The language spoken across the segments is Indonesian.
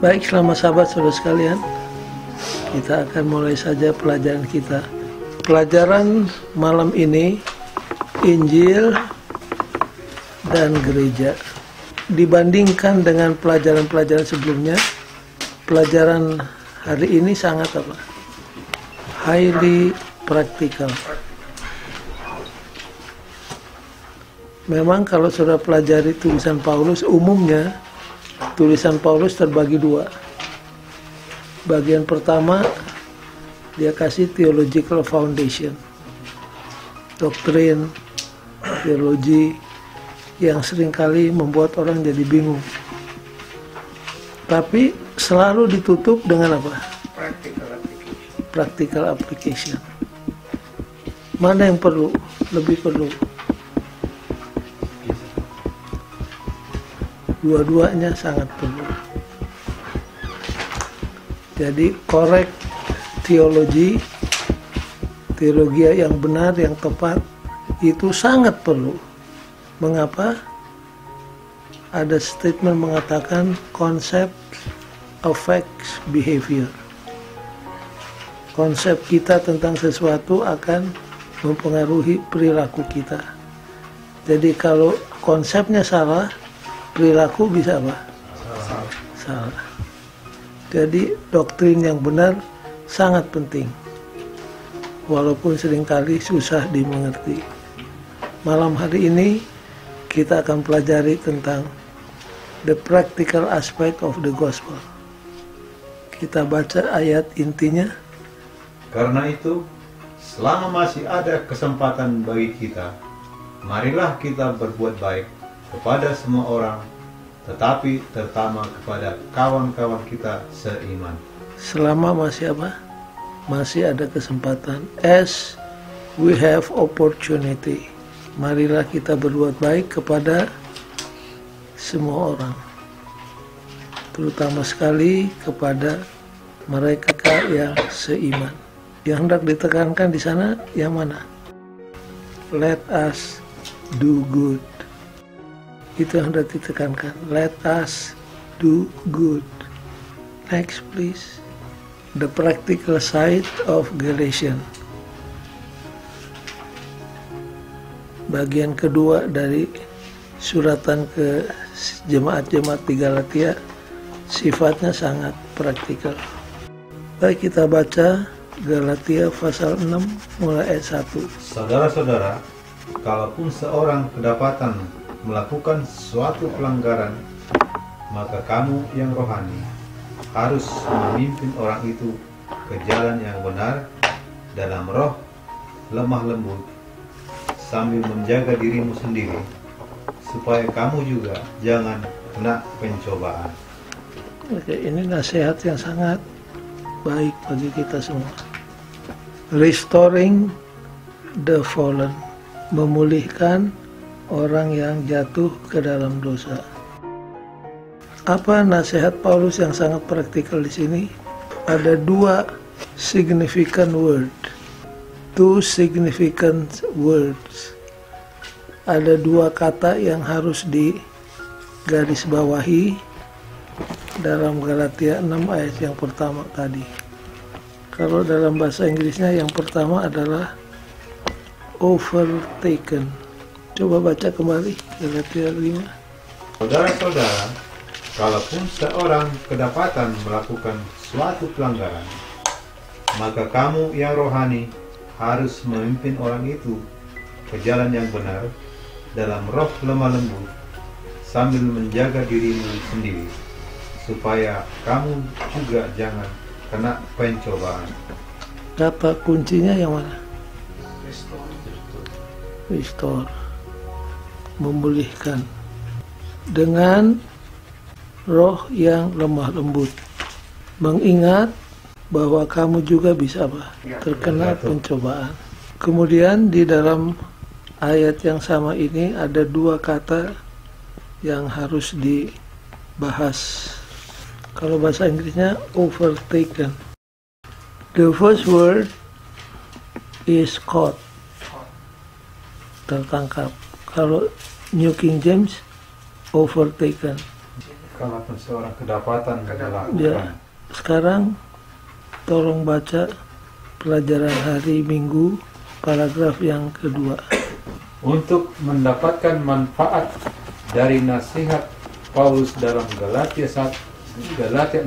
Baik, selamat sahabat saudara sekalian. Kita akan mulai saja pelajaran kita. Pelajaran malam ini, Injil dan gereja. Dibandingkan dengan pelajaran-pelajaran sebelumnya, pelajaran hari ini sangat apa? Highly practical. Memang kalau saudara pelajari tulisan Paulus, umumnya tulisan Paulus terbagi dua. Bagian pertama, dia kasih theological foundation, doktrin, teologi yang seringkali membuat orang jadi bingung. Tapi selalu ditutup dengan apa? Practical application. Mana yang perlu? Lebih perlu. Dua-duanya sangat perlu. Jadi correct teologi yang benar, yang tepat, itu sangat perlu. Mengapa? Ada statement mengatakan concept affects behavior. Konsep kita tentang sesuatu akan mempengaruhi perilaku kita. Jadi kalau konsepnya salah, perilaku bisa apa? Salah. Jadi doktrin yang benar sangat penting, walaupun seringkali susah dimengerti. Malam hari ini kita akan pelajari tentang the practical aspect of the gospel. Kita baca ayat intinya. Karena itu, selama masih ada kesempatan bagi kita, marilah kita berbuat baik kepada semua orang, tetapi terutama kepada kawan-kawan kita seiman. Selama masih apa? Masih ada kesempatan. As we have opportunity, marilah kita berbuat baik kepada semua orang, terutama sekali kepada mereka yang seiman. Yang hendak ditekankan di sana yang mana? Let us do good. Itu yang hendak ditekankan. Let us do good. Next please. The practical side of Galatians. Bagian kedua dari suratan ke jemaat-jemaat di Galatia sifatnya sangat praktikal. Baik, kita baca Galatia pasal 6 mulai ayat 1. Saudara-saudara, kalaupun seorang kedapatan melakukan suatu pelanggaran, maka kamu yang rohani harus memimpin orang itu ke jalan yang benar dalam roh lemah lembut, sambil menjaga dirimu sendiri, supaya kamu juga jangan kena pencobaan. Oke, ini nasihat yang sangat baik bagi kita semua. Restoring the fallen, memulihkan orang yang jatuh ke dalam dosa. Apa nasihat Paulus yang sangat praktikal di sini? Ada dua significant word, two significant words. Ada dua kata yang harus digarisbawahi dalam Galatia 6 ayat yang pertama tadi. Kalau dalam bahasa Inggrisnya yang pertama adalah overtaken. Coba baca kembali Galatia 5. Saudara-saudara, kalaupun seorang kedapatan melakukan suatu pelanggaran, maka kamu yang rohani harus memimpin orang itu ke jalan yang benar dalam roh lemah lembut, sambil menjaga dirimu sendiri, supaya kamu juga jangan kena pencobaan. Kata kuncinya yang mana? Restore. Memulihkan dengan roh yang lemah lembut, mengingat bahwa kamu juga bisa terkena pencobaan. Kemudian di dalam ayat yang sama ini ada dua kata yang harus dibahas. Kalau bahasa Inggrisnya overtaken. The first word is caught, tertangkap. Kalau New King James, overtaken. kalaupun seorang kedapatan melakukan. Ya, sekarang tolong baca pelajaran hari Minggu paragraf yang kedua. Untuk mendapatkan manfaat dari nasihat Paulus dalam Galatia 6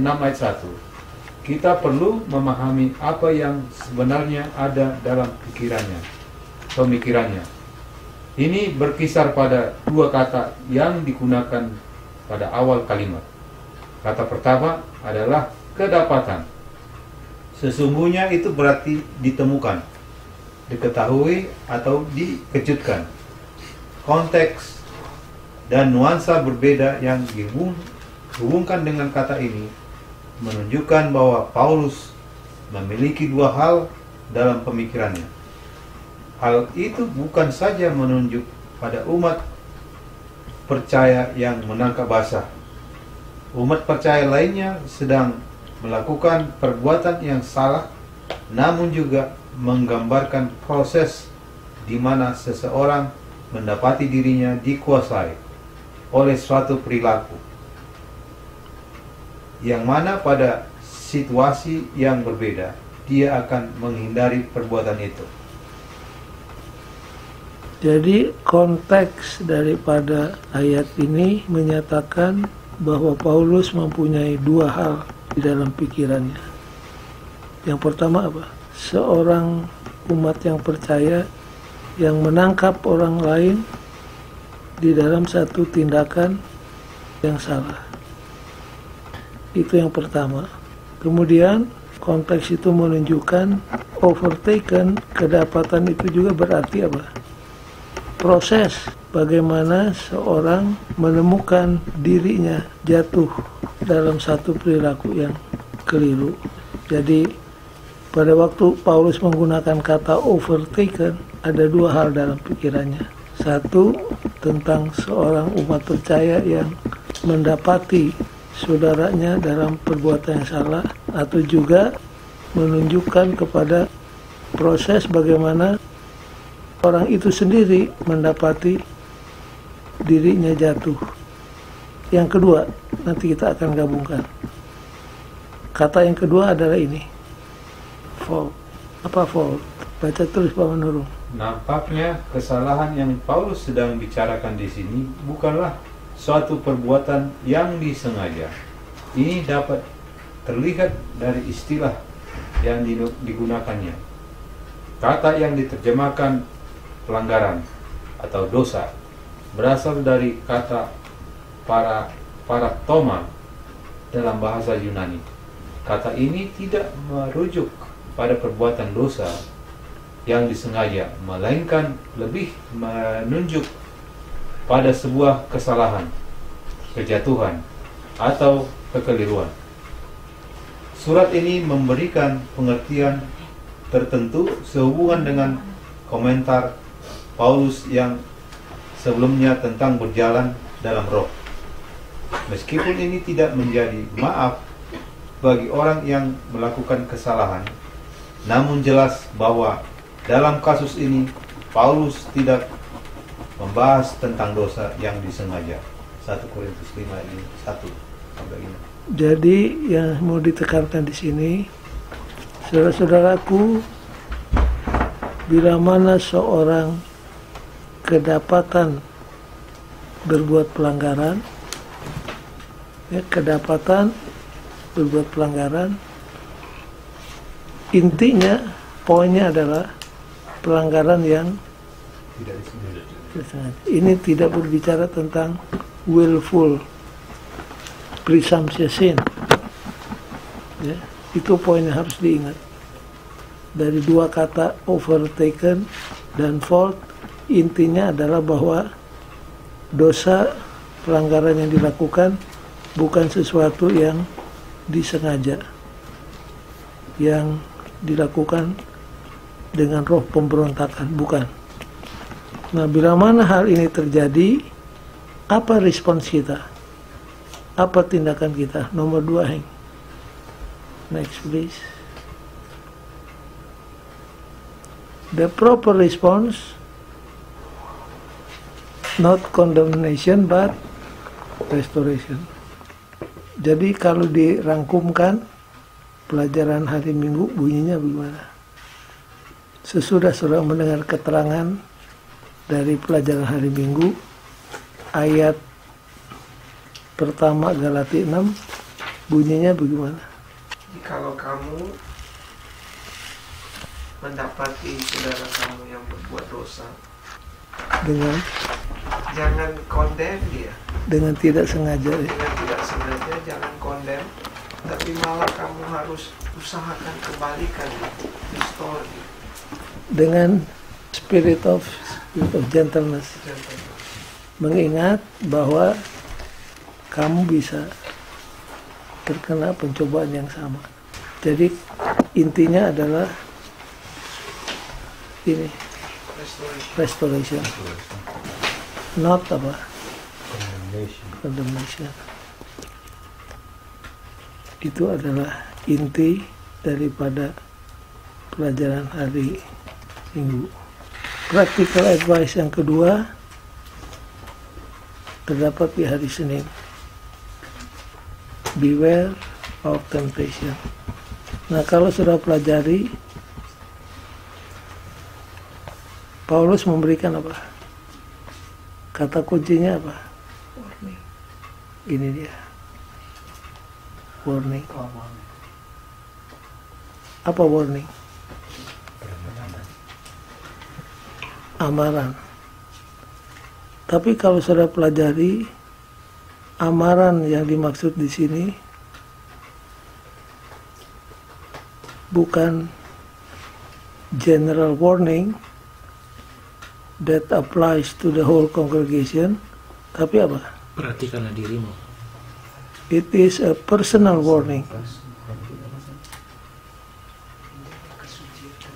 ayat 1, kita perlu memahami apa yang sebenarnya ada dalam pemikirannya. Ini berkisar pada dua kata yang digunakan pada awal kalimat. Kata pertama adalah kedapatan. Sesungguhnya itu berarti ditemukan, diketahui atau dikejutkan. Konteks dan nuansa berbeda yang dihubungkan dengan kata ini menunjukkan bahwa Paulus memiliki dua hal dalam pemikirannya. Hal itu bukan saja menunjuk pada umat percaya yang menangkap basah. Umat percaya lainnya sedang melakukan perbuatan yang salah, namun juga menggambarkan proses di mana seseorang mendapati dirinya dikuasai oleh suatu perilaku, yang mana pada situasi yang berbeda dia akan menghindari perbuatan itu. Jadi konteks daripada ayat ini menyatakan bahwa Paulus mempunyai dua hal di dalam pikirannya. Yang pertama apa? Seorang umat yang percaya yang menangkap orang lain di dalam satu tindakan yang salah. Itu yang pertama. Kemudian konteks itu menunjukkan overtaken, kedapatan itu juga berarti apa? Proses bagaimana seorang menemukan dirinya jatuh dalam satu perilaku yang keliru. Jadi pada waktu Paulus menggunakan kata overtaken, ada dua hal dalam pikirannya. Satu, tentang seorang umat percaya yang mendapati saudaranya dalam perbuatan yang salah, atau juga menunjukkan kepada proses bagaimana orang itu sendiri mendapati dirinya jatuh. Yang kedua, nanti kita akan gabungkan. Kata yang kedua adalah ini, fault. Apa fault? Baca terus Pak Manurung. Nampaknya kesalahan yang Paulus sedang bicarakan di sini bukanlah suatu perbuatan yang disengaja. Ini dapat terlihat dari istilah yang digunakannya. Kata yang diterjemahkan pelanggaran atau dosa berasal dari kata paratoma dalam bahasa Yunani. Kata ini tidak merujuk pada perbuatan dosa yang disengaja, melainkan lebih menunjuk pada sebuah kesalahan, kejatuhan, atau kekeliruan. Surat ini memberikan pengertian tertentu sehubungan dengan komentar Paulus yang sebelumnya tentang berjalan dalam roh. Meskipun ini tidak menjadi maaf bagi orang yang melakukan kesalahan, namun jelas bahwa dalam kasus ini Paulus tidak membahas tentang dosa yang disengaja. 1 Korintus 5 ini 1 sampai 5. Jadi yang mau ditekankan di sini, saudara-saudaraku, bila mana seorang kedapatan berbuat pelanggaran, kedapatan berbuat pelanggaran, intinya, poinnya adalah pelanggaran yang Tidak disengaja. Ini tidak berbicara tentang willful presumption sin. Ya, itu poin yang harus diingat. Dari dua kata overtaken dan fault, intinya adalah bahwa dosa pelanggaran yang dilakukan bukan sesuatu yang disengaja, yang dilakukan dengan roh pemberontakan, bukan. Nah, bila mana hal ini terjadi, apa respons kita? Apa tindakan kita? Nomor 2, Heng. Next, please. The proper response, not condemnation, but restoration. Jadi kalau dirangkumkan pelajaran hari Minggu bunyinya bagaimana? Sesudah saudara mendengar keterangan dari pelajaran hari Minggu, ayat pertama Galatia 6 bunyinya bagaimana? Kalau kamu mendapati saudara kamu yang berbuat dosa, Dengan jangan kondem dia. dengan tidak sengaja ya. Dengan tidak sengaja jangan kondem, tapi malah kamu harus usahakan kembalikan, restore dia. Dengan spirit of gentleness, mengingat bahwa kamu bisa terkena pencobaan yang sama. Jadi intinya adalah ini, restoration, not apa, condemnation. Itu adalah inti daripada pelajaran hari Minggu. Practical advice yang kedua terdapat di hari Senin. Beware of temptation. Nah, kalau sudah pelajari, Paulus memberikan apa? Kata kuncinya apa? Warning. Ini dia. Warning. Apa warning? Amaran. Tapi kalau sudah pelajari, amaran yang dimaksud di sini bukan general warning that applies to the whole congregation, tapi apa? Perhatikanlah dirimu. It is a personal warning.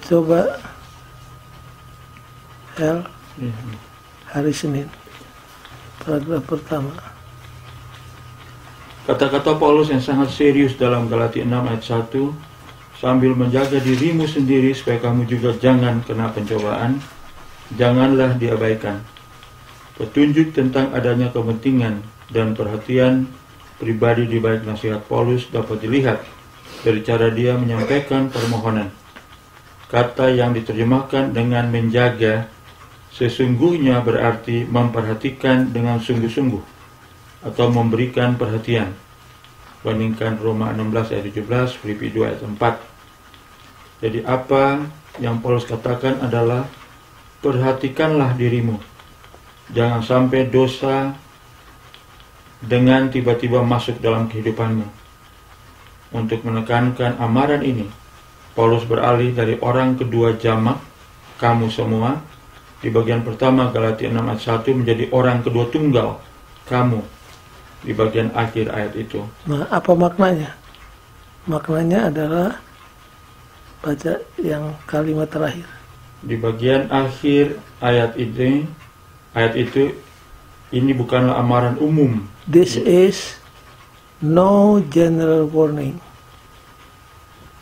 Coba Hel, hari Senin, paragraf pertama. Kata-kata Paulus yang sangat serius dalam Galatia 6 ayat 1, sambil menjaga dirimu sendiri supaya kamu juga jangan kena pencobaan, janganlah diabaikan. Petunjuk tentang adanya kepentingan dan perhatian pribadi di balik nasihat Paulus dapat dilihat dari cara dia menyampaikan permohonan. Kata yang diterjemahkan dengan menjaga sesungguhnya berarti memperhatikan dengan sungguh-sungguh atau memberikan perhatian. Bandingkan Roma 16 ayat 17, Filipi 2 ayat 4. Jadi apa yang Paulus katakan adalah perhatikanlah dirimu. Jangan sampai dosa dengan tiba-tiba masuk dalam kehidupanmu. Untuk menekankan amaran ini, Paulus beralih dari orang kedua jamak, kamu semua, di bagian pertama Galatia 6 ayat 1 menjadi orang kedua tunggal, kamu, di bagian akhir ayat itu. Nah, apa maknanya? Maknanya adalah baca yang kalimat terakhir. Di bagian akhir ayat itu ini bukanlah amaran umum. This is no general warning.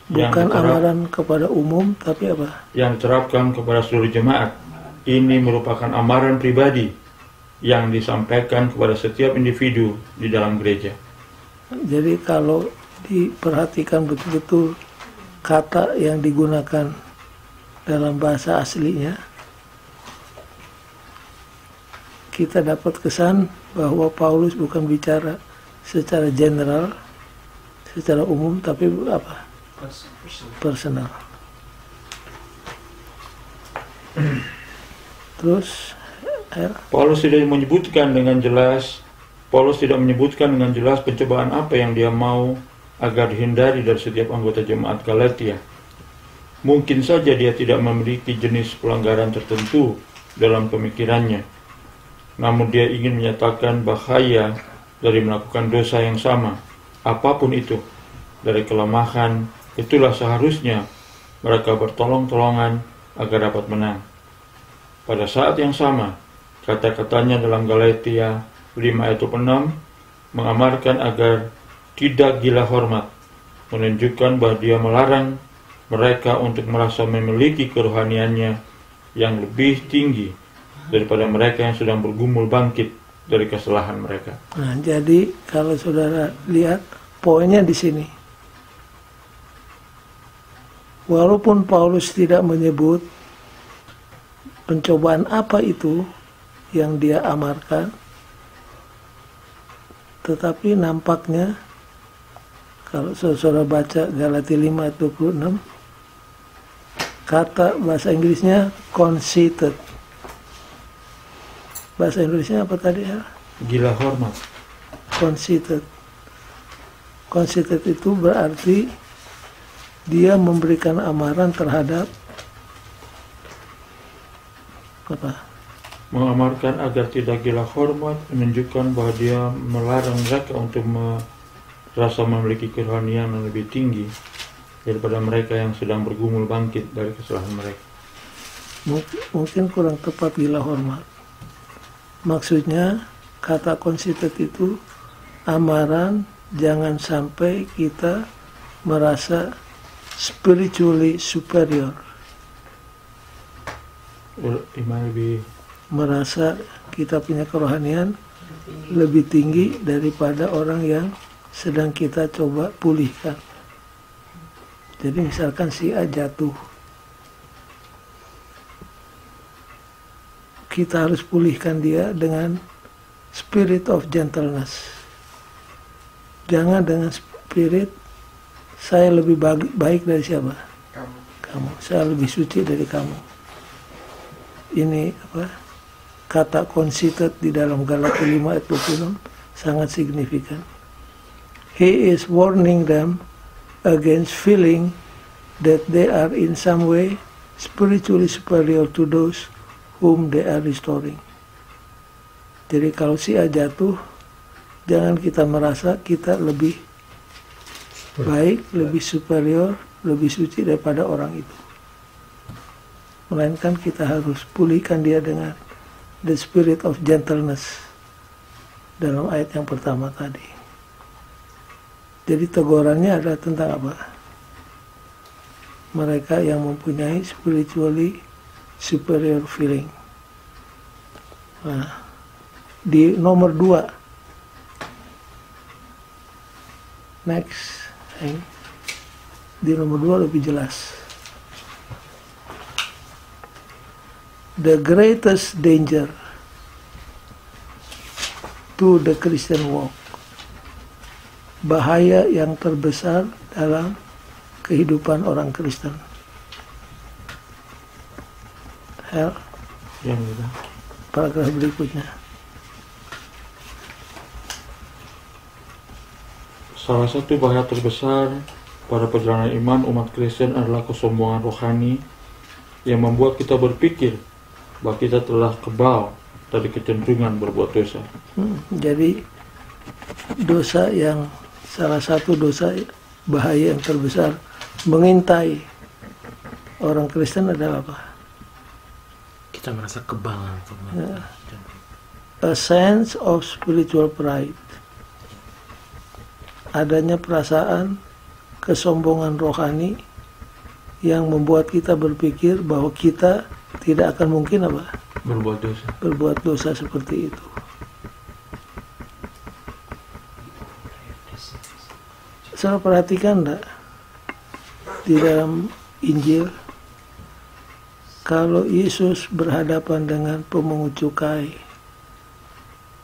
Bukan amaran kepada umum, tapi apa? Yang diterapkan kepada seluruh jemaat. Ini merupakan amaran pribadi yang disampaikan kepada setiap individu di dalam gereja. Jadi kalau diperhatikan betul-betul kata yang digunakan dalam bahasa aslinya, kita dapat kesan bahwa Paulus bukan bicara secara general, secara umum, tapi apa? Personal. Terus Paulus tidak menyebutkan dengan jelas pencobaan apa yang dia mau agar dihindari dari setiap anggota jemaat Galatia. Mungkin saja dia tidak memiliki jenis pelanggaran tertentu dalam pemikirannya, namun dia ingin menyatakan bahaya dari melakukan dosa yang sama, apapun itu, dari kelemahan. Itulah seharusnya mereka bertolong-tolongan agar dapat menang. Pada saat yang sama, kata-katanya dalam Galatia 5 ayat 6 mengamarkan agar tidak gila hormat, menunjukkan bahwa dia melarang mereka untuk merasa memiliki kerohaniannya yang lebih tinggi daripada mereka yang sedang bergumul bangkit dari kesalahan mereka. Nah, jadi kalau saudara lihat poinnya di sini. Walaupun Paulus tidak menyebut pencobaan apa itu yang dia amarkan, tetapi nampaknya kalau saudara baca Galatia 5:26, kata bahasa Inggrisnya conceited. Bahasa Inggrisnya apa tadi ya? Gila hormat. Conceited. Conceited itu berarti dia memberikan amaran terhadap apa? Mengamarkan agar tidak gila hormat, menunjukkan bahwa dia melarang mereka untuk merasa memiliki kerohanian yang lebih tinggi daripada mereka yang sedang bergumul bangkit dari kesalahan mereka. Mungkin kurang tepat gila hormat. Maksudnya kata conceited itu amaran jangan sampai kita merasa spiritually superior, merasa kita punya kerohanian lebih tinggi daripada orang yang sedang kita coba pulihkan. Jadi misalkan si A jatuh, kita harus pulihkan dia dengan spirit of gentleness. Jangan dengan spirit saya lebih baik dari siapa? Kamu. Saya lebih suci dari kamu. Ini apa? Kata conceited di dalam Galatia 5:26 sangat signifikan. He is warning them against feeling that they are in some way spiritually superior to those whom they are restoring. Jadi kalau si A jatuh, jangan kita merasa kita lebih baik, lebih superior, lebih suci daripada orang itu. Melainkan kita harus pulihkan dia dengan the spirit of gentleness dalam ayat yang pertama tadi. Jadi tegurannya adalah tentang apa? Mereka yang mempunyai spiritually superior feeling. Nah, di nomor 2. Next. Di nomor 2 lebih jelas. The greatest danger to the Christian walk. Bahaya yang terbesar dalam kehidupan orang Kristen. Paragraf berikutnya. Salah satu bahaya terbesar pada perjalanan iman umat Kristen adalah kesombongan rohani yang membuat kita berpikir bahwa kita telah kebal dari kecenderungan berbuat dosa. Jadi dosa yang salah satu dosa bahaya yang terbesar mengintai orang Kristen adalah apa? Kita merasa kebal. A sense of spiritual pride. Adanya perasaan kesombongan rohani yang membuat kita berpikir bahwa kita tidak akan mungkin apa? Berbuat dosa seperti itu. Saya perhatikan enggak di dalam Injil kalau Yesus berhadapan dengan pemungut cukai,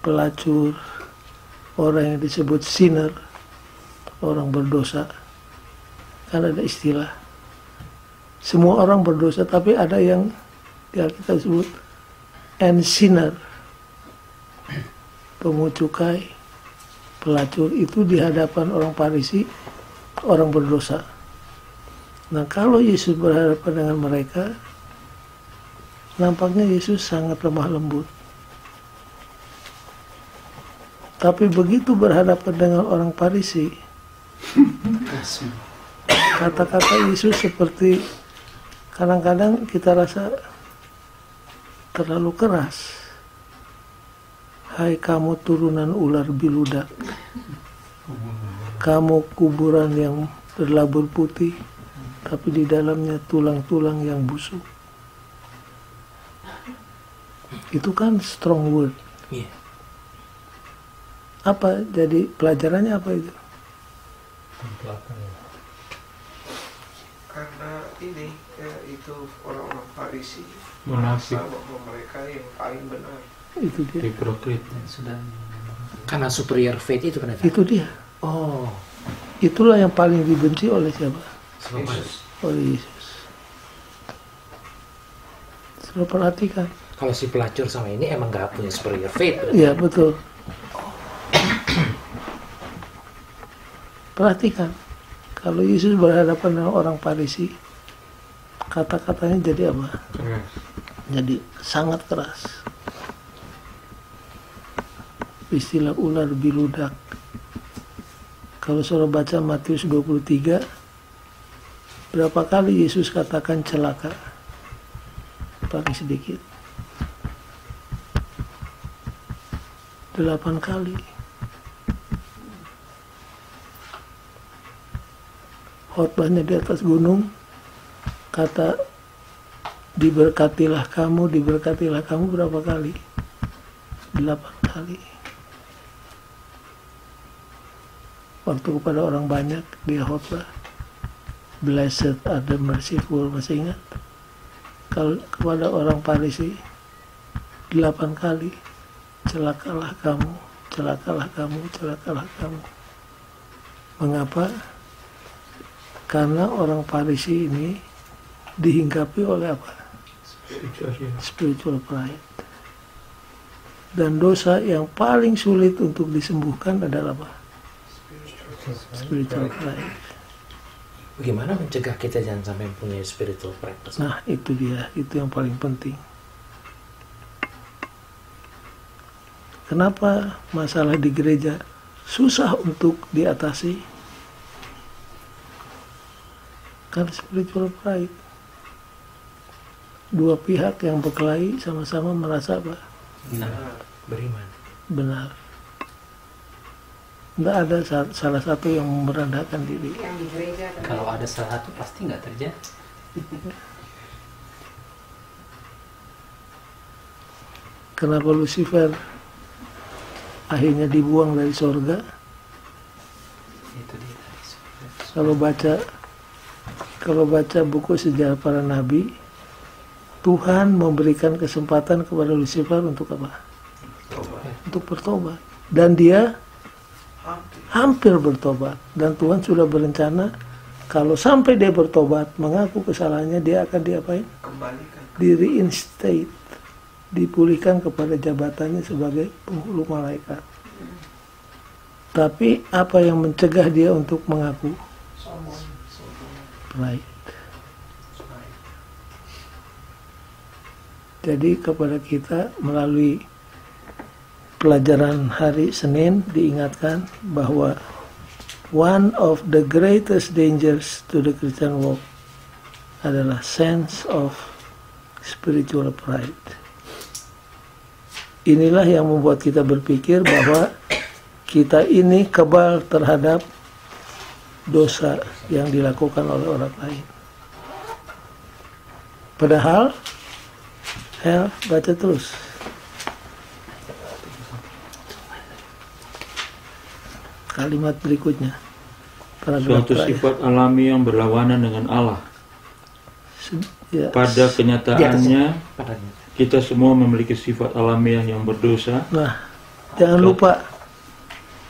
pelacur, orang yang disebut sinner, orang berdosa, kan ada istilah semua orang berdosa, tapi ada yang kita sebut and sinner, pemungut cukai, pelacur, itu di hadapan orang Farisi, orang berdosa. Nah, kalau Yesus berhadapan dengan mereka, nampaknya Yesus sangat lemah lembut. Tapi begitu berhadapan dengan orang Farisi, kata-kata Yesus seperti kadang-kadang kita rasa terlalu keras. Hai kamu turunan ular biludak, kamu kuburan yang berlabur putih, tapi di dalamnya tulang-tulang yang busuk. Itu kan strong word. Apa jadi pelajarannya apa itu? Karena ini itu orang-orang Farisi Munafik. merasa bahwa mereka yang paling benar. Itu dia. Hipokrit. Sudah. Karena superior faith itu kan? Itu dia. Oh. Itulah yang paling dibenci oleh siapa? Yesus. Oleh Yesus. Sudah perhatikan. Kalau si pelacur sama ini emang nggak punya superior faith. Berarti. Iya betul. Perhatikan. Kalau Yesus berhadapan dengan orang Farisi, kata-katanya jadi apa? Keras. Jadi sangat keras. Istilah ular biludak. Kalau saudara baca Matius 23, berapa kali Yesus katakan celaka? Paling sedikit. 8 kali. Khotbahnya di atas gunung, kata diberkatilah kamu berapa kali? 8 kali. Waktu kepada orang banyak dia khotbah, blessed are the merciful, masih ingat? Kalau kepada orang Farisi 8 kali, celakalah kamu, celakalah kamu, celakalah kamu. Mengapa? Karena orang Farisi ini dihinggapi oleh apa? Spiritual pride. Dan dosa yang paling sulit untuk disembuhkan adalah apa? Spiritual pride. Bagaimana mencegah kita jangan sampai punya spiritual pride? Nah itu dia, itu yang paling penting. Kenapa masalah di gereja susah untuk diatasi? Karena spiritual pride. Dua pihak yang berkelahi sama-sama merasa apa? Benar, beriman. Benar. Tidak ada salah satu yang merendahkan diri. Kalau ada salah satu pasti nggak terjadi. Kenapa Lucifer akhirnya dibuang dari sorga? Itu dia. Kalau baca buku sejarah para nabi, Tuhan memberikan kesempatan kepada Lucifer untuk apa? Untuk bertobat. Dan dia hampir bertobat. Dan Tuhan sudah berencana kalau sampai dia bertobat, mengaku kesalahannya, dia akan diapain? Kembalikan. Di reinstate, dipulihkan kepada jabatannya sebagai penghulu malaikat. Tapi apa yang mencegah dia untuk mengaku? Pride. Jadi kepada kita melalui pelajaran hari Senin diingatkan bahwa one of the greatest dangers to the Christian walk adalah sense of spiritual pride. Inilah yang membuat kita berpikir bahwa kita ini kebal terhadap dosa yang dilakukan oleh orang lain. Padahal, baca terus. Kalimat berikutnya. Suatu sifat alami yang berlawanan dengan Allah. Ya, Pada kenyataannya, kita semua memiliki sifat alamiah yang berdosa. nah, jangan lupa,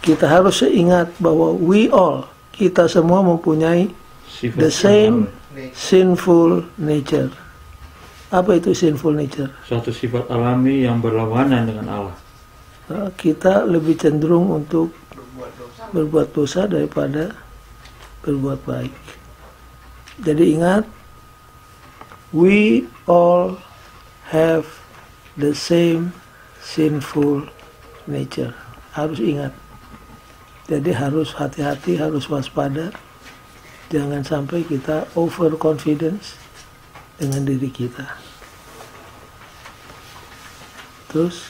kita harus ingat bahwa kita semua mempunyai Sifat the same Nature. sinful nature. Apa itu sinful nature? Suatu sifat alami yang berlawanan dengan Allah. Nah, kita lebih cenderung untuk berbuat dosa daripada berbuat baik. Jadi ingat, we all have the same sinful nature. Harus ingat. Jadi harus hati-hati, harus waspada. Jangan sampai kita overconfidence dengan diri kita. Terus,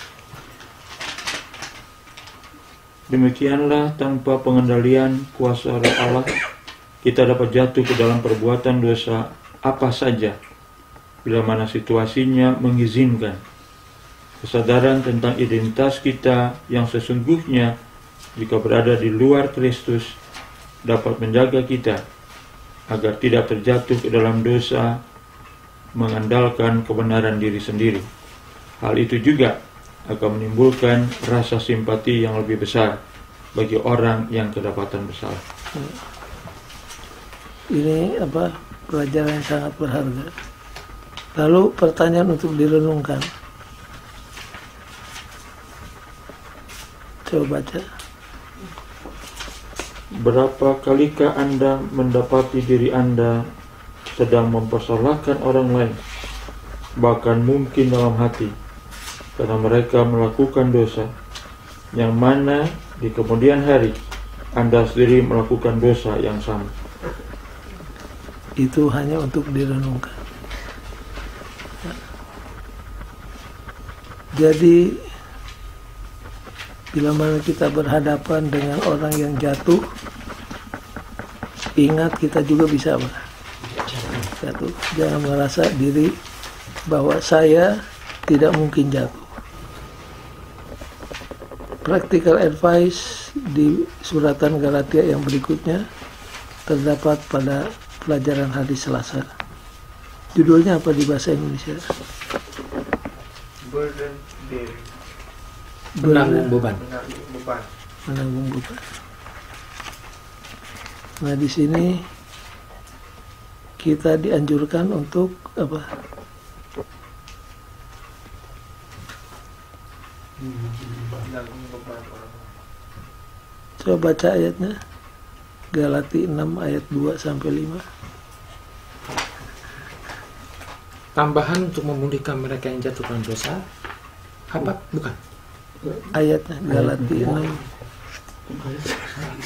demikianlah tanpa pengendalian kuasa roh Allah, kita dapat jatuh ke dalam perbuatan dosa apa saja, bila mana situasinya mengizinkan. Kesadaran tentang identitas kita yang sesungguhnya jika berada di luar Kristus, dapat menjaga kita agar tidak terjatuh ke dalam dosa, mengandalkan kebenaran diri sendiri. Hal itu juga akan menimbulkan rasa simpati yang lebih besar bagi orang yang kedapatan bersalah. Ini pelajaran yang sangat berharga. Lalu pertanyaan untuk direnungkan. Coba baca. Berapa kalikah Anda mendapati diri Anda sedang mempersalahkan orang lain, bahkan mungkin dalam hati, karena mereka melakukan dosa, yang mana di kemudian hari Anda sendiri melakukan dosa yang sama. Itu hanya untuk direnungkan. Jadi bila mana kita berhadapan dengan orang yang jatuh, ingat kita juga bisa jatuh. Jangan merasa diri bahwa saya tidak mungkin jatuh. Practical advice di suratan Galatia yang berikutnya terdapat pada pelajaran hari Selasa. Judulnya apa di bahasa Indonesia? Burden bearing. Menanggung beban. Menanggung beban. Menanggung beban. Nah, di sini kita dianjurkan untuk apa? Menanggung beban orang. Coba baca ayatnya. Galati 6 ayat 2 sampai 5. Tambahan untuk memulihkan mereka yang jatuh dalam dosa. Apa? Bukan. Ayatnya Galati 6.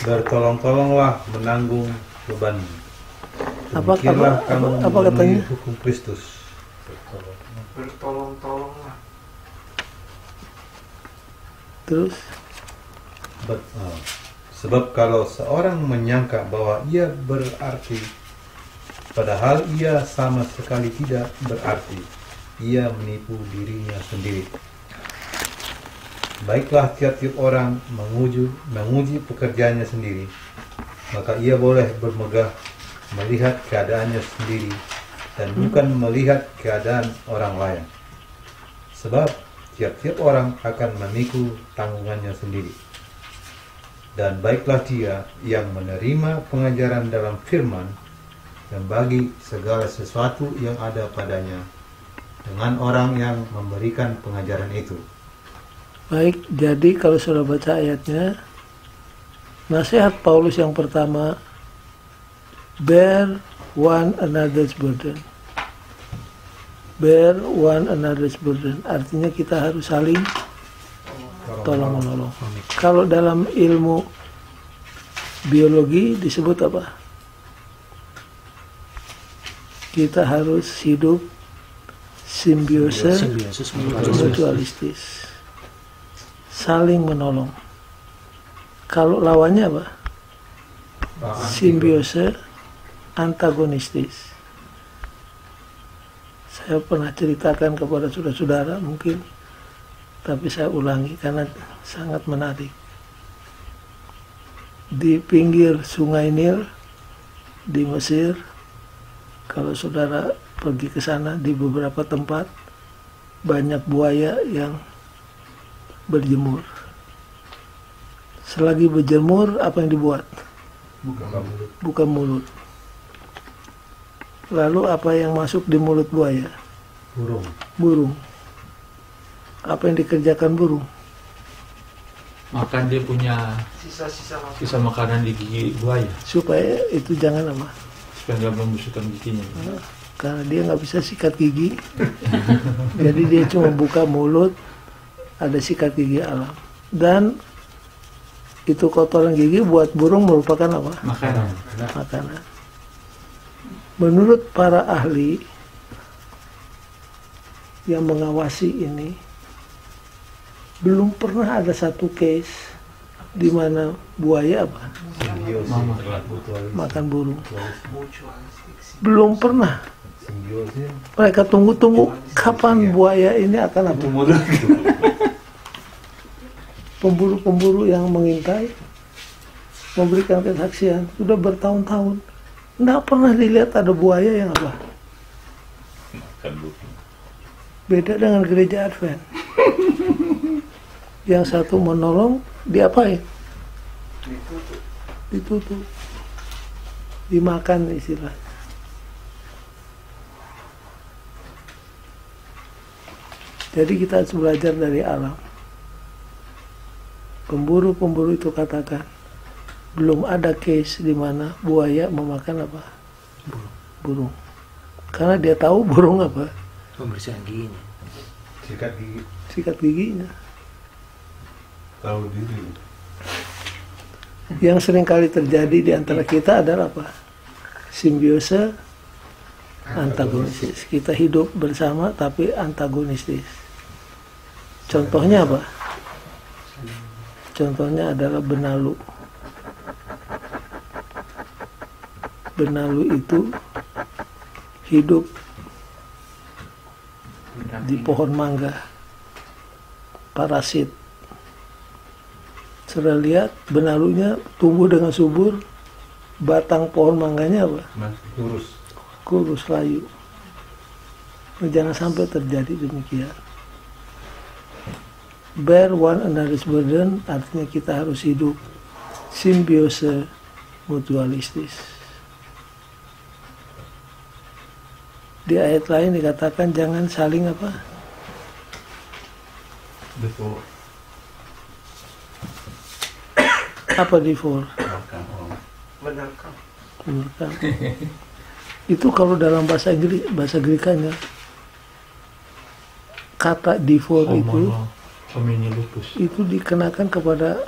Bertolong-tolonglah menanggung beban. Apa kamu katanya? memenuhi hukum Kristus. Bertolong-tolonglah. Terus Sebab kalau seorang menyangka bahwa ia berarti, padahal ia sama sekali tidak berarti, ia menipu dirinya sendiri. Baiklah tiap-tiap orang menguji pekerjaannya sendiri, maka ia boleh bermegah melihat keadaannya sendiri dan bukan melihat keadaan orang lain. Sebab tiap-tiap orang akan memikul tanggungannya sendiri. Dan baiklah dia yang menerima pengajaran dalam firman dan bagi segala sesuatu yang ada padanya dengan orang yang memberikan pengajaran itu. baik, jadi kalau sudah baca ayatnya, nasihat Paulus yang pertama, bear one another's burden. Bear one another's burden. Artinya kita harus saling tolong menolong. Kalau dalam ilmu biologi disebut apa? Kita harus hidup simbiosis mutualistis, saling menolong. Kalau lawannya apa? Simbiosis antagonistis. Saya pernah ceritakan kepada saudara-saudara mungkin, tapi saya ulangi karena sangat menarik. Di pinggir sungai Nil di Mesir, kalau saudara pergi ke sana, di beberapa tempat banyak buaya yang berjemur. Selagi berjemur, apa yang dibuat? Buka mulut. Lalu apa yang masuk di mulut buaya? Burung. Apa yang dikerjakan burung? Makan dia punya sisa makanan di gigi buaya Supaya itu jangan apa? supaya nggak membusukkan giginya. Karena dia nggak bisa sikat gigi. Jadi dia cuma buka mulut, ada sikat gigi alam. Dan itu kotoran gigi buat burung merupakan apa? Makanan. Menurut para ahli yang mengawasi ini, belum pernah ada satu case di mana buaya apa? Makan burung. Belum pernah. Mereka tunggu-tunggu kapan buaya ini akan apa? pemburu-pemburu yang mengintai, memberikan kesaksian sudah bertahun-tahun, nggak pernah dilihat ada buaya yang apa. Beda dengan gereja Advent. Yang satu menolong, diapain? Ditutup, dimakan istilahnya. Jadi kita harus belajar dari alam. Pemburu-pemburu itu katakan, belum ada case di mana buaya memakan apa? Burung. Karena dia tahu burung apa? Pembersihan giginya. Sikat gigi. Sikat giginya. Tahu diri. Yang sering kali terjadi di antara kita adalah apa? Simbiose antagonistis. Kita hidup bersama tapi antagonistis. Contohnya apa? Contohnya adalah benalu. Benalu itu hidup di pohon mangga, parasit. Sudah lihat benalunya tumbuh dengan subur, batang pohon mangganya apa? Kurus, layu. Jangan sampai terjadi demikian. Bear one another's burden artinya kita harus hidup simbiose mutualistis. Di ayat lain dikatakan jangan saling apa? Default. Apa default? Menerkam. Menerkam. Itu kalau dalam bahasa Inggris, bahasa Gerikanya, kata default itu dikenakan kepada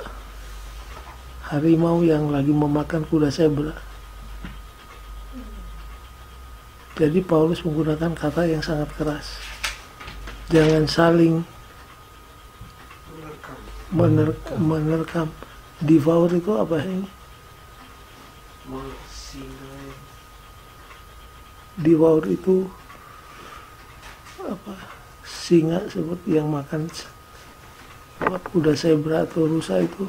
harimau yang lagi memakan kuda zebra. Jadi Paulus menggunakan kata yang sangat keras. Jangan saling menerkam. Devour itu apa ini? Devour itu apa? Singa seperti yang makan kuda zebra atau rusa itu.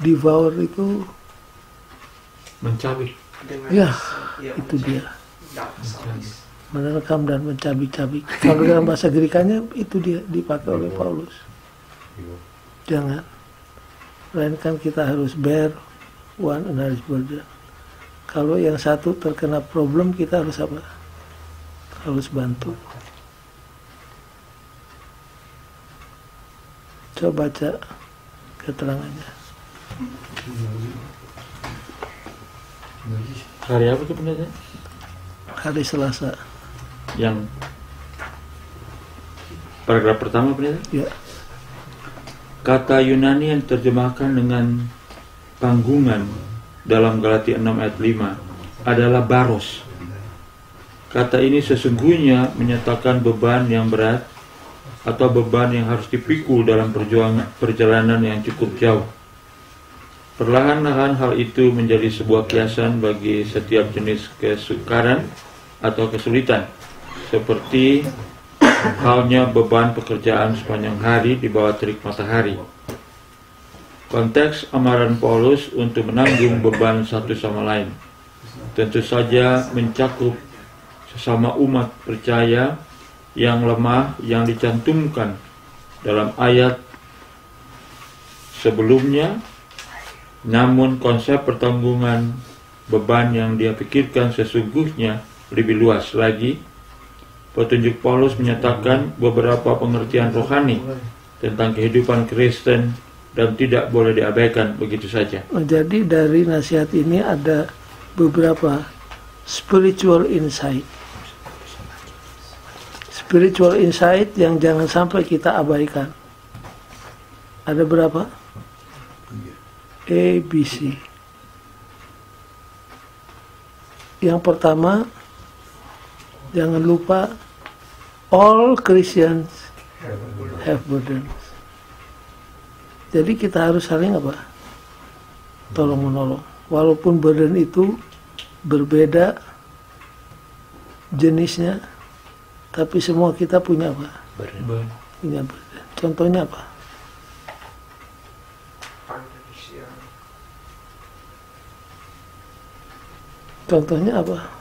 Devour itu mencabik. Ya, itu dia. Menerkam dan mencabik-cabik. Kalau dalam bahasa Gerikanya itu dia dipakai oleh Paulus. Jangan. Melainkan kita harus bear one another's burden. Kalau yang satu terkena problem, kita harus apa? Harus bantu. Coba baca keterangannya. Hari apa itu pendeta? Hari Selasa. Yang paragraf pertama pendeta? Ya. Kata Yunani yang terjemahkan dengan tanggungan dalam Galatia 6 ayat 5 adalah baros. Kata ini sesungguhnya menyatakan beban yang berat atau beban yang harus dipikul dalam perjalanan yang cukup jauh. Perlahan-lahan hal itu menjadi sebuah kiasan bagi setiap jenis kesukaran atau kesulitan, seperti halnya beban pekerjaan sepanjang hari di bawah terik matahari. Konteks amaran Paulus untuk menanggung beban satu sama lain tentu saja mencakup sesama umat percaya yang lemah yang dicantumkan dalam ayat sebelumnya. Namun konsep pertanggungan beban yang dia pikirkan sesungguhnya lebih luas lagi. Petunjuk Paulus menyatakan beberapa pengertian rohani tentang kehidupan Kristen dan tidak boleh diabaikan begitu saja. Jadi dari nasihat ini ada beberapa spiritual insight. Spiritual insight yang jangan sampai kita abaikan. Ada berapa? A, B, C. Yang pertama, jangan lupa all Christians have burdens. Jadi kita harus saling apa? Tolong menolong. Walaupun burden itu berbeda jenisnya, tapi semua kita punya apa? Punya burden. Contohnya apa? Contohnya apa?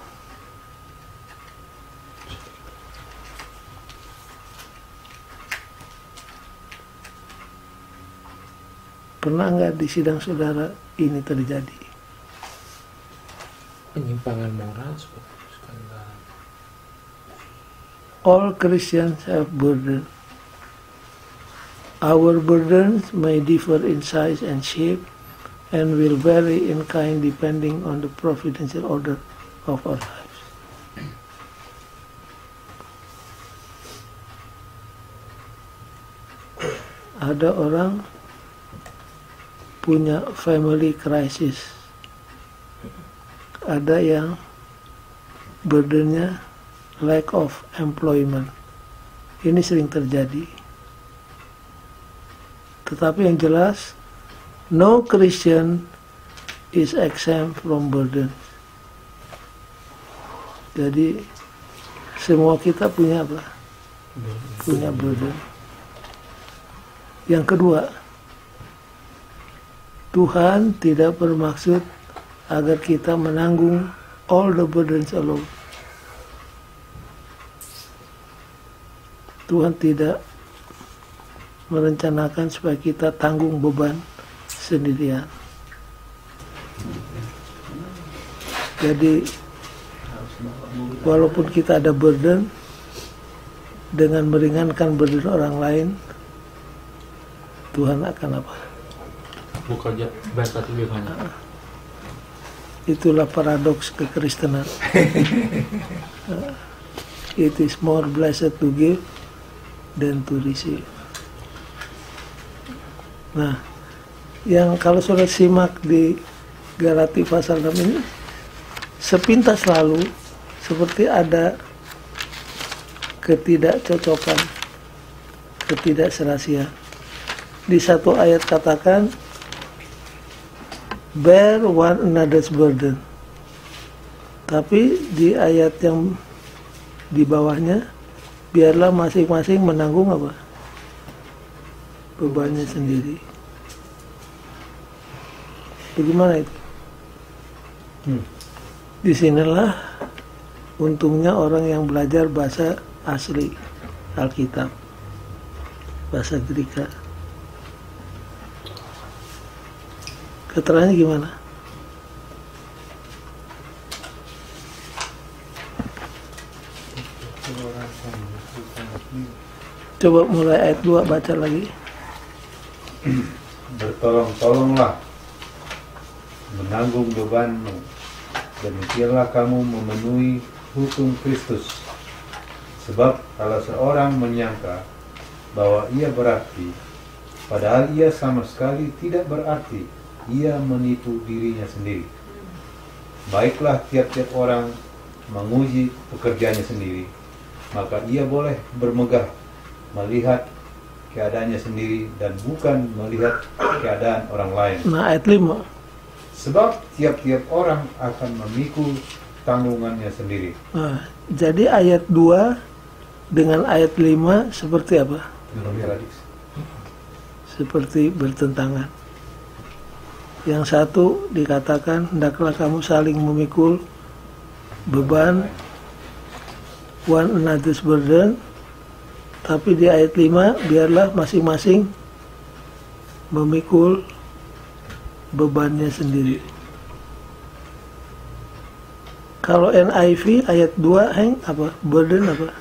Pernah nggak di sidang saudara ini terjadi? Penyimpangan moral seperti skandal. All Christians have burden. Our burdens may differ in size and shape and will vary in kind depending on the providential order of our lives. Ada orang punya family crisis. Ada yang burdennya lack of employment. Ini sering terjadi. Tetapi yang jelas, no Christian is exempt from burden. Jadi semua kita punya apa? Punya burden. Yang kedua, Tuhan tidak bermaksud agar kita menanggung all the burdens alone. Tuhan tidak merencanakan supaya kita tanggung beban sendirian. Jadi walaupun kita ada burden, dengan meringankan burden orang lain, Tuhan akan apa? Bekerja berkat lebih banyak. Itulah paradoks kekristenan. It is more blessed to give than to receive. Nah, yang kalau sudah simak di Galati pasal 6 ini, sepintas lalu seperti ada ketidakcocokan, ketidakserasian. Di satu ayat katakan, bear one another's burden. Tapi di ayat yang di bawahnya, biarlah masing-masing menanggung apa? Bebannya sendiri. Bagaimana itu? Disinilah untungnya orang yang belajar bahasa asli Alkitab, bahasa Greka. Keterangannya gimana? Coba mulai ayat 2 baca lagi. Bertolong-tolonglah menanggung bebanmu, demikianlah kamu memenuhi hukum Kristus. Sebab kalau seorang menyangka bahwa ia berarti, padahal ia sama sekali tidak berarti, ia menipu dirinya sendiri. Baiklah tiap-tiap orang menguji pekerjaannya sendiri, maka ia boleh bermegah melihat keadaannya sendiri dan bukan melihat keadaan orang lain. Nah, ayat 5. Sebab tiap-tiap orang akan memikul tanggungannya sendiri. Nah, jadi ayat 2 dengan ayat 5 seperti apa? Seperti bertentangan. Yang satu dikatakan, hendaklah kamu saling memikul beban, one another's burden. Tapi di ayat 5, biarlah masing-masing memikul bebannya sendiri. Kalau NIV ayat 2, Heng, apa? Burden apa?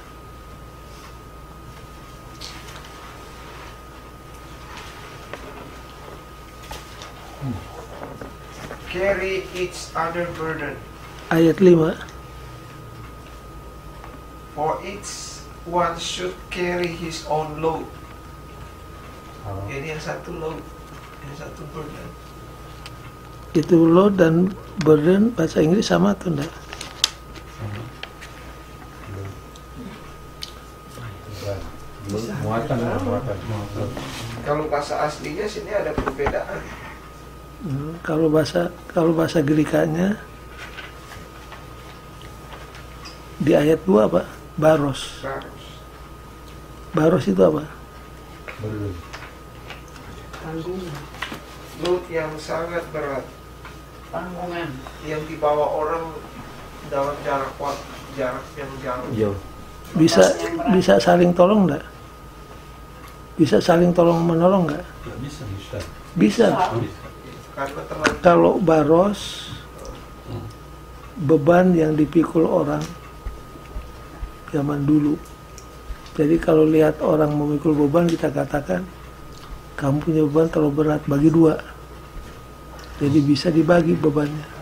Carry each other burden. Ayat 5. For each one should carry his own load. Jadi yang satu load, yang satu burden. Itu load dan burden bahasa Inggris sama atau enggak? Muatan. Kalau bahasa aslinya sini ada perbedaan. Kalau bahasa Grekanya di ayat 2 apa? Baros. Baros itu apa? Tanggungan. Load yang sangat berat. Tanggungan yang dibawa orang dalam jarak yang jauh. Jauh. Bisa saling tolong nggak? Bisa saling tolong menolong nggak? Bisa. Karena terlalu Kalau baros, beban yang dipikul orang zaman dulu. Jadi kalau lihat orang memikul beban, kita katakan kamu punya beban terlalu berat, bagi dua. Jadi bisa dibagi bebannya.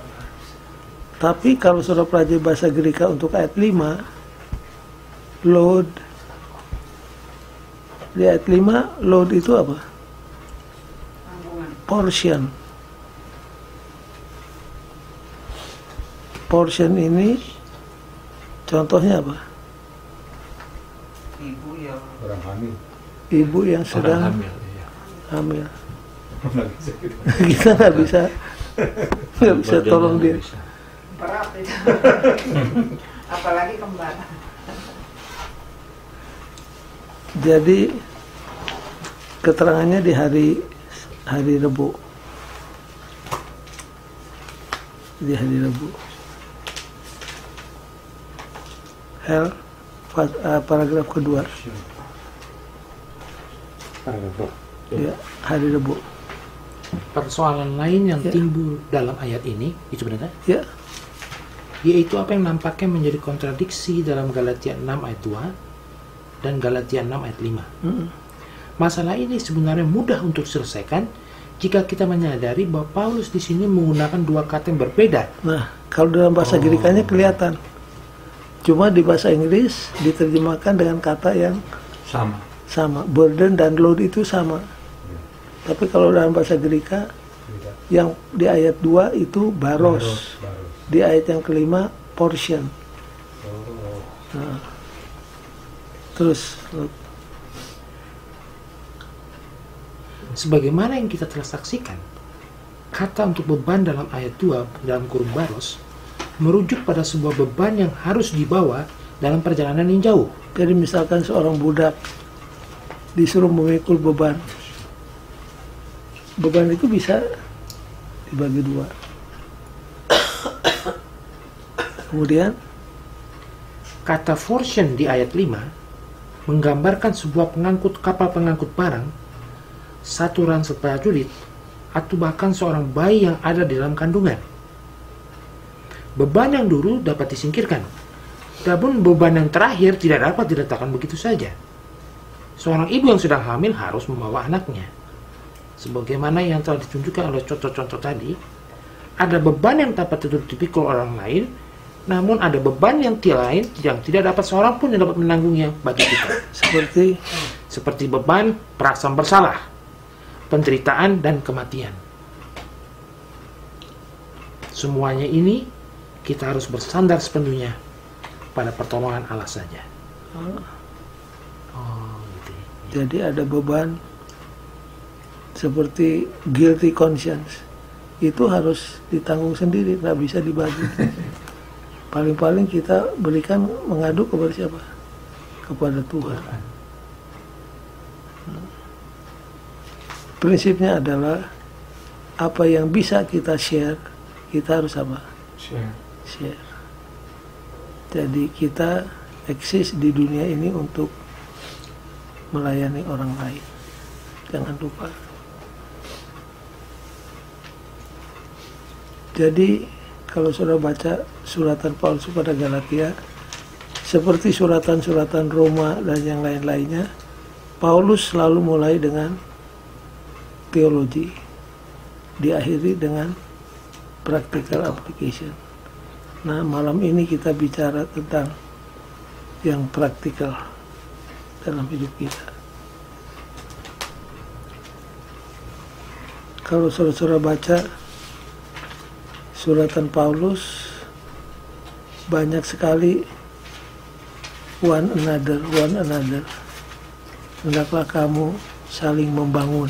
Tapi kalau saudara pelajari bahasa Greka untuk ayat 5, load, di ayat 5, load itu apa? Portion. Portion ini contohnya apa? ibu yang Orang hamil. Ibu yang Orang sedang hamil, iya. hamil. Nggak bisa gitu. Kita nggak bisa tolong dia. Nggak bisa. Berat itu. Apalagi kembar. Jadi keterangannya di hari Rebu. Di hari Rebu. Paragraf kedua. Ya, hari Rebu. Persoalan lain yang Ya. timbul dalam ayat ini, itu benar? Ya, Yaitu apa yang nampaknya menjadi kontradiksi dalam Galatia 6 ayat 2 dan Galatia 6 ayat 5. Masalah ini sebenarnya mudah untuk diselesaikan jika kita menyadari bahwa Paulus di sini menggunakan dua kata yang berbeda. nah kalau dalam bahasa Grekanya kelihatan. Cuma di bahasa Inggris diterjemahkan dengan kata yang sama. Burden dan load itu sama. Tapi kalau dalam bahasa Greka yang di ayat 2 itu baros. Di ayat yang kelima portion. Nah, terus Sebagaimana yang kita telah saksikan, kata untuk beban dalam ayat 2 dalam kurung baros merujuk pada sebuah beban yang harus dibawa dalam perjalanan yang jauh. jadi misalkan seorang budak disuruh memikul beban. Beban itu bisa dibagi dua. Kemudian Kata portion di ayat 5 menggambarkan sebuah kapal pengangkut barang, satu ransel prajurit, atau bahkan seorang bayi yang ada di dalam kandungan. Beban yang dulu dapat disingkirkan, namun beban yang terakhir tidak dapat diletakkan begitu saja. Seorang ibu yang sedang hamil harus membawa anaknya. Sebagaimana yang telah ditunjukkan oleh contoh-contoh tadi, ada beban yang dapat dipikul orang lain, namun ada beban yang lain yang tidak dapat seorang pun yang dapat menanggungnya bagi kita. Seperti beban perasaan bersalah, penderitaan, dan kematian. Semuanya ini kita harus bersandar sepenuhnya pada pertolongan Allah saja. Gitu. jadi ada beban seperti guilty conscience. Itu harus ditanggung sendiri, nggak bisa dibagi. Paling-paling kita berikan mengadu kepada siapa? Kepada Tuhan. Prinsipnya adalah apa yang bisa kita share, kita harus apa? Share. Jadi kita eksis di dunia ini untuk melayani orang lain. Jangan lupa. Jadi kalau saudara baca suratan Paulus kepada Galatia, seperti suratan-suratan Roma dan yang lain-lainnya, Paulus selalu mulai dengan teologi, diakhiri dengan practical application. Nah, malam ini kita bicara tentang yang praktikal dalam hidup kita. Kalau saudara-saudara baca suratan Paulus, banyak sekali one another. Hendaklah kamu saling membangun,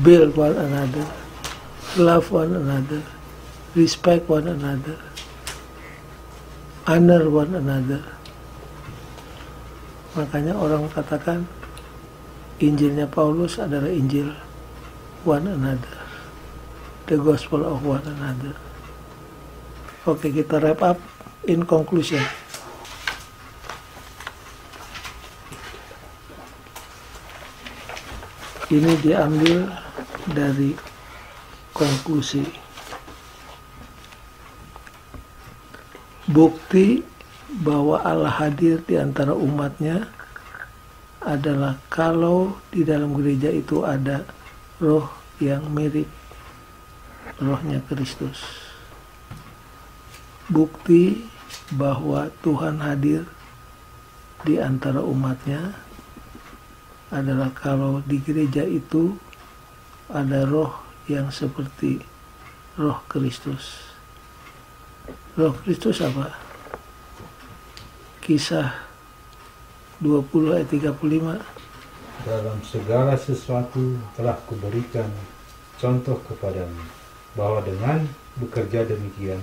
build one another, love one another, respect one another, honor one another. Makanya orang katakan Injilnya Paulus adalah Injil one another, the gospel of one another. Oke, kita wrap up in conclusion. Ini diambil dari konklusi. Bukti bahwa Allah hadir di antara umatnya adalah kalau di dalam gereja itu ada roh yang mirip rohnya Kristus. Bukti bahwa Tuhan hadir di antara umatnya adalah kalau di gereja itu ada roh yang seperti roh Kristus. Roh Kristus apa? Kisah 20 ayat 35. Dalam segala sesuatu telah kuberikan contoh kepadamu, bahwa dengan bekerja demikian,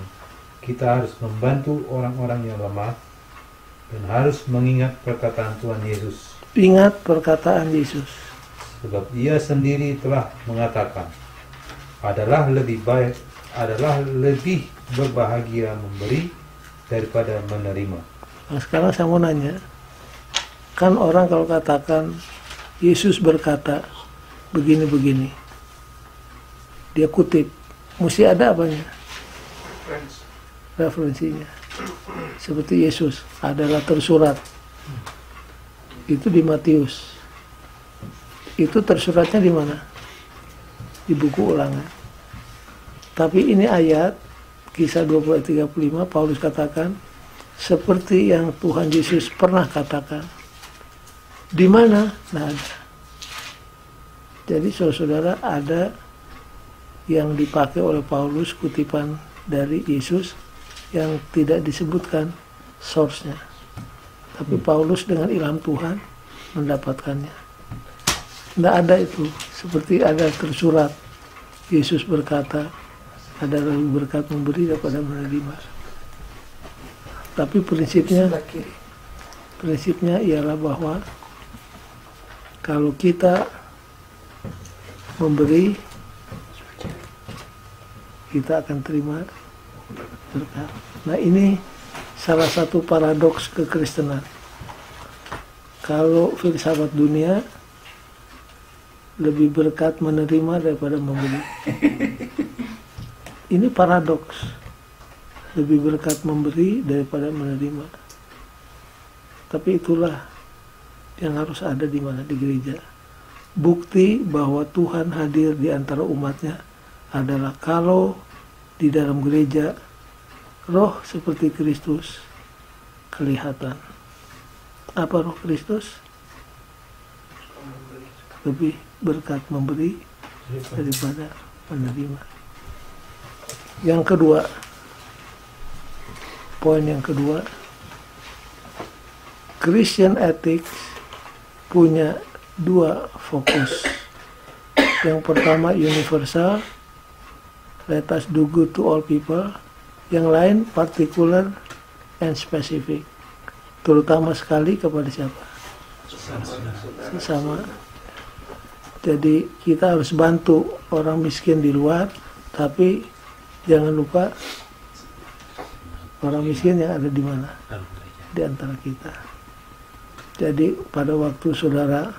kita harus membantu orang-orang yang lemah dan harus mengingat perkataan Tuhan Yesus. Ingat perkataan Yesus. Sebab Ia sendiri telah mengatakan, adalah lebih berbahagia memberi daripada menerima. Nah, sekarang saya mau nanya, kan orang kalau katakan Yesus berkata begini-begini, dia kutip, mesti ada apanya? Referensinya. Seperti Yesus adalah tersurat. Itu di Matius. Itu tersuratnya di mana? Di buku Ulangan. Tapi ini ayat Kisah 20 ayat 35, Paulus katakan seperti yang Tuhan Yesus pernah katakan. Di mana? Nah, ada. Jadi saudara-saudara, ada yang dipakai oleh Paulus kutipan dari Yesus yang tidak disebutkan source-nya. Tapi Paulus dengan ilham Tuhan mendapatkannya. Tidak ada itu. Seperti ada tersurat. Yesus berkata, ada lebih berkat memberi daripada menerima. Tapi prinsipnya ialah bahwa kalau kita memberi, kita akan terima berkat. Nah, ini salah satu paradoks kekristenan. Kalau filsafat dunia lebih berkat menerima daripada memberi. Ini paradoks. Lebih berkat memberi daripada menerima. Tapi itulah yang harus ada di mana? Di gereja. Bukti bahwa Tuhan hadir di antara umatnya adalah kalau di dalam gereja roh seperti Kristus kelihatan. Apa roh Kristus? Lebih berkat memberi daripada menerima. Yang kedua, poin yang kedua, Christian ethics punya dua fokus. Yang pertama universal, let us do good to all people. Yang lain particular and specific, terutama sekali kepada siapa? Sesama. Jadi kita harus bantu orang miskin di luar, tapi jangan lupa orang miskin yang ada di mana? Di antara kita. Jadi pada waktu saudara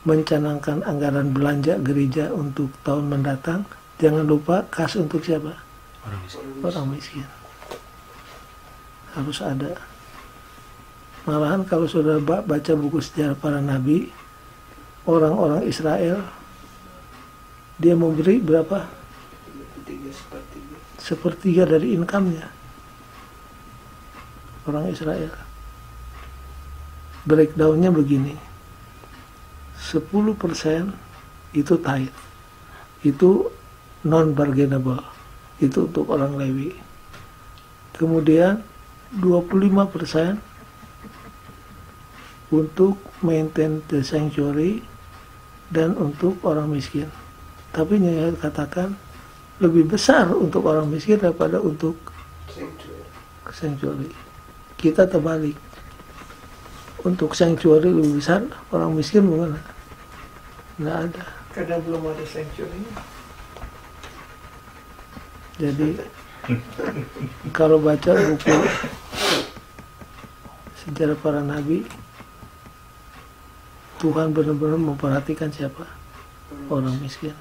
mencanangkan anggaran belanja gereja untuk tahun mendatang, jangan lupa kas untuk siapa? Orang miskin. Harus ada. Malahan kalau saudara baca buku sejarah para nabi, orang-orang Israel, dia memberi berapa? Sepertiga dari income-nya. Orang Israel. Breakdown-nya begini. 10% itu tithe. Itu non-bargainable. Itu untuk orang Lewi. Kemudian 25% untuk maintain the sanctuary dan untuk orang miskin. Tapi yang katakan lebih besar untuk orang miskin daripada untuk sanctuary. Kita terbalik. Untuk sanctuary lebih besar, orang miskin bagaimana? Nggak ada. Kadang belum ada sanctuary. Jadi Kalau baca buku sejarah para nabi, Tuhan benar-benar memperhatikan siapa? Orang miskin.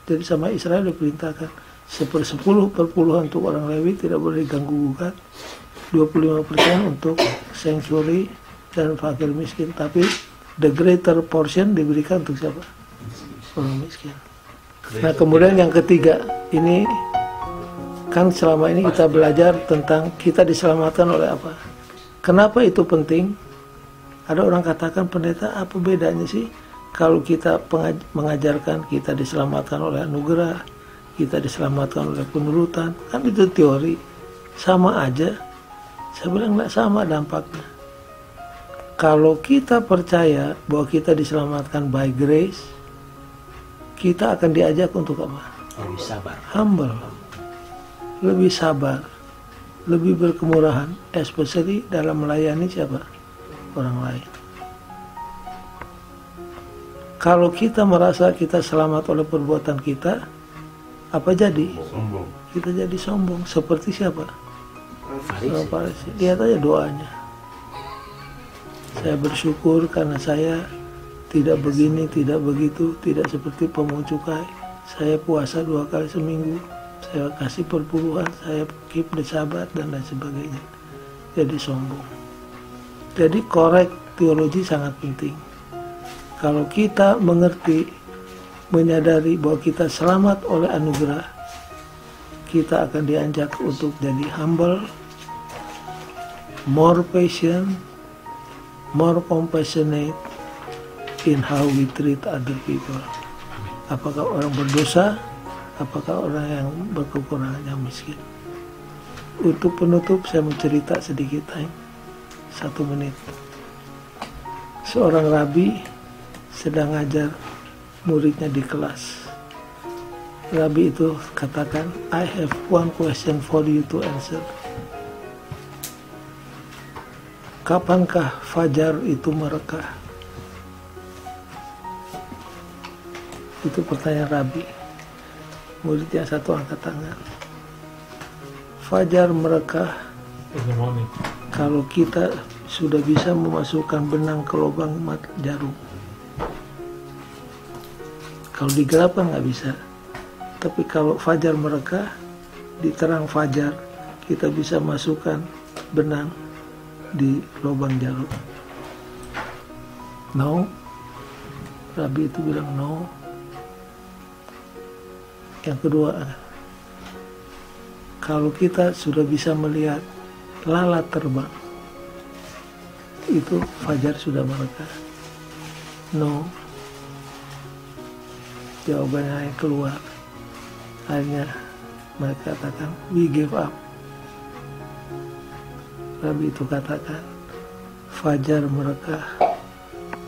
Jadi sama Israel diperintahkan 1/10 perpuluhan untuk orang Lewi tidak boleh diganggu gugat, 25% untuk sanctuary dan fakir miskin, tapi the greater portion diberikan untuk siapa? Orang miskin. Nah kemudian yang ketiga, ini kan selama ini kita belajar tentang kita diselamatkan oleh apa? Kenapa itu penting? Ada orang katakan, pendeta apa bedanya sih kalau kita mengajarkan kita diselamatkan oleh anugerah, kita diselamatkan oleh penurutan, kan itu teori, sama aja. Saya bilang nggak sama dampaknya. Kalau kita percaya bahwa kita diselamatkan by grace, kita akan diajak untuk apa? Lebih sabar. Humble, lebih sabar, lebih berkemurahan, especially dalam melayani siapa? Orang lain. Kalau kita merasa kita selamat oleh perbuatan kita, apa jadi? Sombong. Kita jadi sombong. Seperti siapa? Orang Farisi. Lihat aja doanya. Saya bersyukur karena saya tidak begini, tidak begitu, tidak seperti pemungut cukai. Saya puasa 2 kali seminggu. Saya kasih perpuluhan, saya keep the Sabat dan lain sebagainya. Jadi sombong. Jadi korek teologi sangat penting. Kalau kita mengerti, menyadari bahwa kita selamat oleh anugerah, kita akan diajak untuk jadi humble, more patient, more compassionate in how we treat other people. Apakah orang berdosa, apakah orang yang berkekurangan, yang miskin. Untuk penutup saya mencerita sedikit, 1 menit. Seorang rabi sedang ngajar muridnya di kelas. Rabi itu katakan, I have one question for you to answer. Kapankah fajar itu merekah? Itu pertanyaan Rabi. Muridnya satu angkat tangan. Fajar merekah kalau kita sudah bisa memasukkan benang ke lubang jarum. Kalau digelapkan nggak bisa. Tapi kalau fajar merekah, di terang fajar kita bisa masukkan benang di lubang jarum. No. Rabi itu bilang no. Yang kedua, kalau kita sudah bisa melihat lalat terbang, itu fajar sudah merekah. No. Jawabannya yang keluar. Akhirnya mereka katakan, we give up. Rabi itu katakan, fajar merekah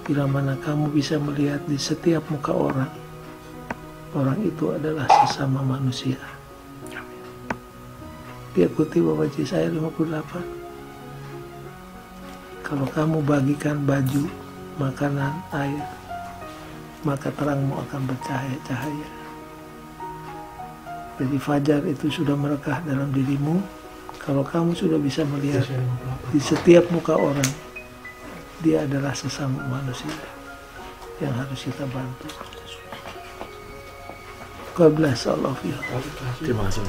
bila mana kamu bisa melihat di setiap muka orang, orang itu adalah sesama manusia. Dia kutip Bapak Yesaya 58. Kalau kamu bagikan baju, makanan, air, maka terangmu akan bercahaya-cahaya. Jadi fajar itu sudah merekah dalam dirimu. Kalau kamu sudah bisa melihat di setiap muka orang, dia adalah sesama manusia yang harus kita bantu. God bless all of you. Terima kasih.